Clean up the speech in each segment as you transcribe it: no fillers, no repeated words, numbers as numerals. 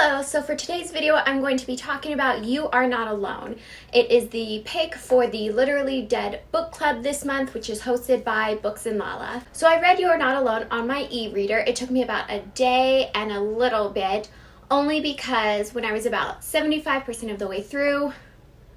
Hello, so for today's video I'm going to be talking about You Are Not Alone. It is the pick for the Literally Dead book club this month, which is hosted by Books and Lala. So I read You Are Not Alone on my e-reader. It took me about a day and a little bit, only because when I was about 75% of the way through,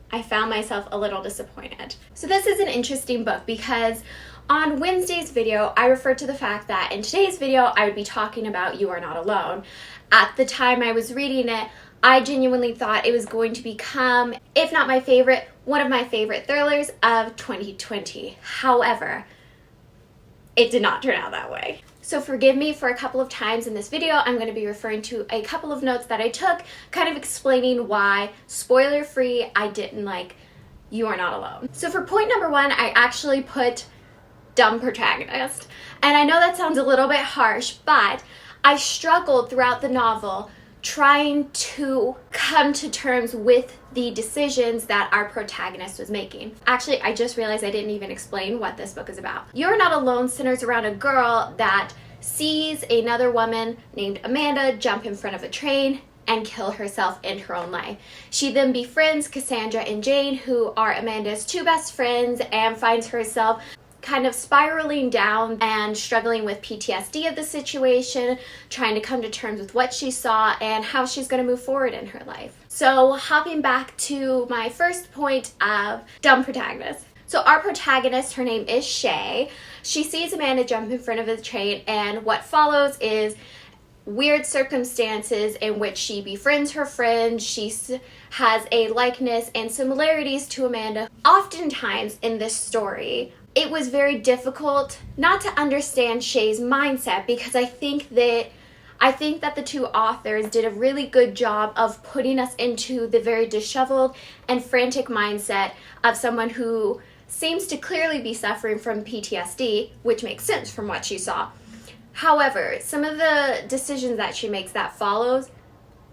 I found myself a little disappointed. So this is an interesting book because on Wednesday's video, I referred to the fact that in today's video, I would be talking about You Are Not Alone. At the time I was reading it, I genuinely thought it was going to become, if not my favorite, one of my favorite thrillers of 2020. However, it did not turn out that way. So forgive me for a couple of times in this video. I'm going to be referring to a couple of notes that I took, kind of explaining why, spoiler free, I didn't like You Are Not Alone. So for point number one, I actually put dumb protagonist. And I know that sounds a little bit harsh, but I struggled throughout the novel trying to come to terms with the decisions that our protagonist was making. Actually, I just realized I didn't even explain what this book is about. You're Not Alone centers around a girl that sees another woman named Amanda jump in front of a train and kill herself in her own life. She then befriends Cassandra and Jane, who are Amanda's two best friends, and finds herself kind of spiraling down and struggling with PTSD of the situation, trying to come to terms with what she saw and how she's going to move forward in her life. So hopping back to my first point of dumb protagonist. So our protagonist, her name is Shay. She sees Amanda jump in front of a train, and what follows is weird circumstances in which she befriends her friend. She has a likeness and similarities to Amanda. Oftentimes in this story, it was very difficult not to understand Shay's mindset, because I think that the two authors did a really good job of putting us into the very disheveled and frantic mindset of someone who seems to clearly be suffering from PTSD, which makes sense from what she saw. However, some of the decisions that she makes that follows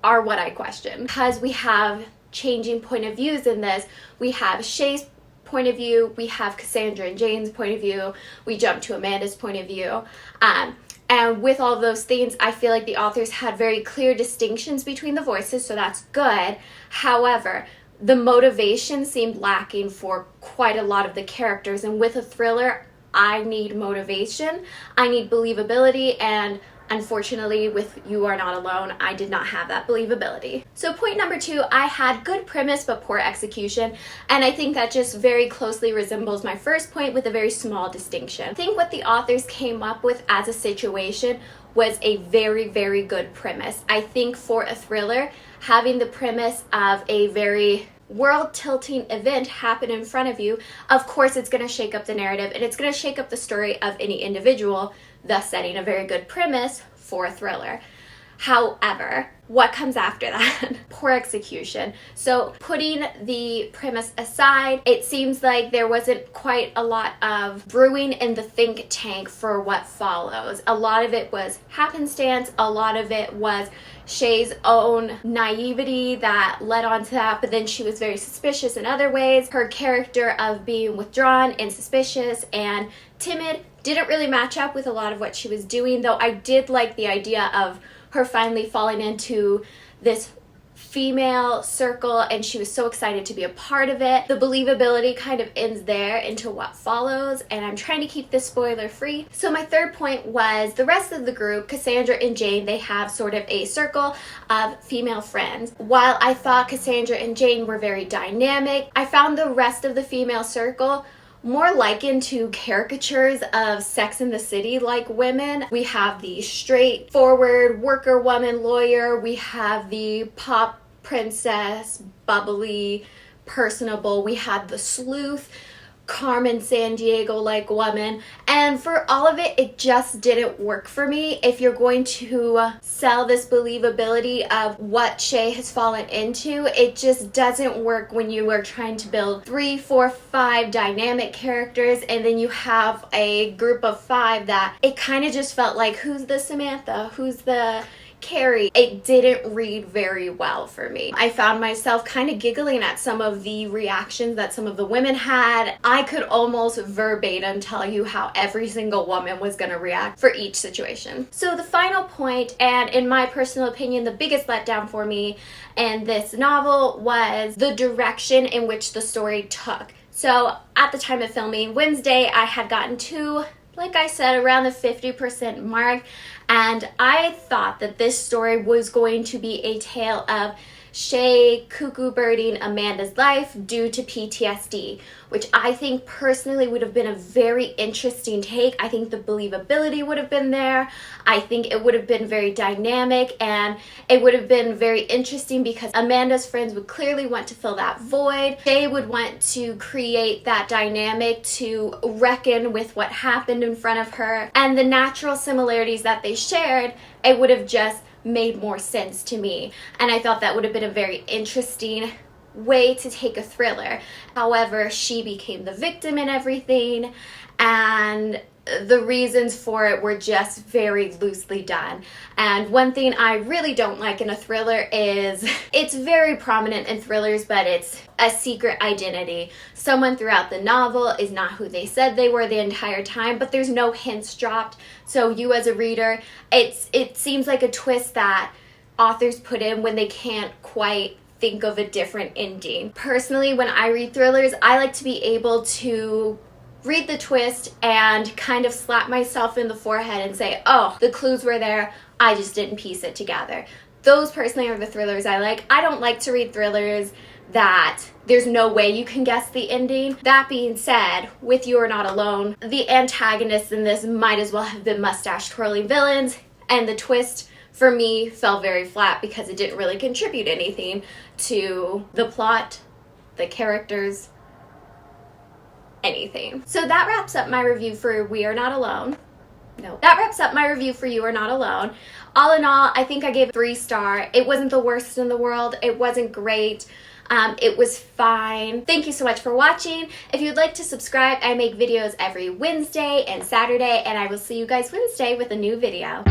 are what I question, because we have changing point of views in this. We have Shay's point of view, we have Cassandra and Jane's point of view, we jump to Amanda's point of view. And with all of those things, I feel like the authors had very clear distinctions between the voices, so that's good. However, the motivation seemed lacking for quite a lot of the characters, and with a thriller, I need motivation, I need believability, and unfortunately, with You Are Not Alone, I did not have that believability. So point number two, I had good premise but poor execution, and I think that just very closely resembles my first point with a very small distinction. I think what the authors came up with as a situation was a very, very good premise. I think for a thriller, having the premise of a very world-tilting event happen in front of you, of course it's going to shake up the narrative and it's going to shake up the story of any individual, thus setting a very good premise for a thriller. However, what comes after that? Poor execution. So putting the premise aside, it seems like there wasn't quite a lot of brewing in the think tank for what follows. A lot of it was happenstance, a lot of it was Shay's own naivety that led on to that, but then she was very suspicious in other ways. Her character of being withdrawn and suspicious and timid didn't really match up with a lot of what she was doing, though I did like the idea of her finally falling into this female circle and she was so excited to be a part of it. The believability kind of ends there into what follows, and I'm trying to keep this spoiler free. So my third point was the rest of the group, Cassandra and Jane, they have sort of a circle of female friends. While I thought Cassandra and Jane were very dynamic, I found the rest of the female circle more likened to caricatures of Sex and the City like women. We have the straightforward worker woman lawyer, we have the pop princess, bubbly, personable, we had the sleuth, Carmen Sandiego like woman, and for all of it, it just didn't work for me. If you're going to sell this believability of what Shay has fallen into, it just doesn't work when you are trying to build 3, 4, 5 dynamic characters and then you have a group of 5 that it kind of just felt like, who's the Samantha, who's the Carrie, it didn't read very well for me. I found myself kind of giggling at some of the reactions that some of the women had. I could almost verbatim tell you how every single woman was going to react for each situation. So the final point, and in my personal opinion, the biggest letdown for me in this novel was the direction in which the story took. So at the time of filming Wednesday, I had gotten to, like I said, around the 50% mark, and I thought that this story was going to be a tale of Shay cuckoo birding Amanda's life due to PTSD, which I think personally would have been a very interesting take. I think the believability would have been there. I think it would have been very dynamic, and it would have been very interesting because Amanda's friends would clearly want to fill that void. Shay would want to create that dynamic to reckon with what happened in front of her, and the natural similarities that they shared, it would have just made more sense to me, and I thought that would have been a very interesting way to take a thriller. However, she became the victim in everything, and the reasons for it were just very loosely done. And one thing I really don't like in a thriller is it's very prominent in thrillers, but it's a secret identity. Someone throughout the novel is not who they said they were the entire time, but there's no hints dropped. So you as a reader, it seems like a twist that authors put in when they can't quite think of a different ending. Personally, when I read thrillers, I like to be able to read the twist and kind of slap myself in the forehead and say, oh, the clues were there, I just didn't piece it together. Those personally are the thrillers I like. I don't like to read thrillers that there's no way you can guess the ending. That being said, with You Are Not Alone, the antagonists in this might as well have been mustache twirling villains, and the twist for me fell very flat because it didn't really contribute anything to the plot, the characters, anything. So that wraps up my review for We Are Not Alone. No, that wraps up my review for You Are Not Alone. All in all, I think I gave it 3-star. It wasn't the worst in the world. It wasn't great. It was fine. Thank you so much for watching. If you'd like to subscribe, I make videos every Wednesday and Saturday, and I will see you guys Wednesday with a new video.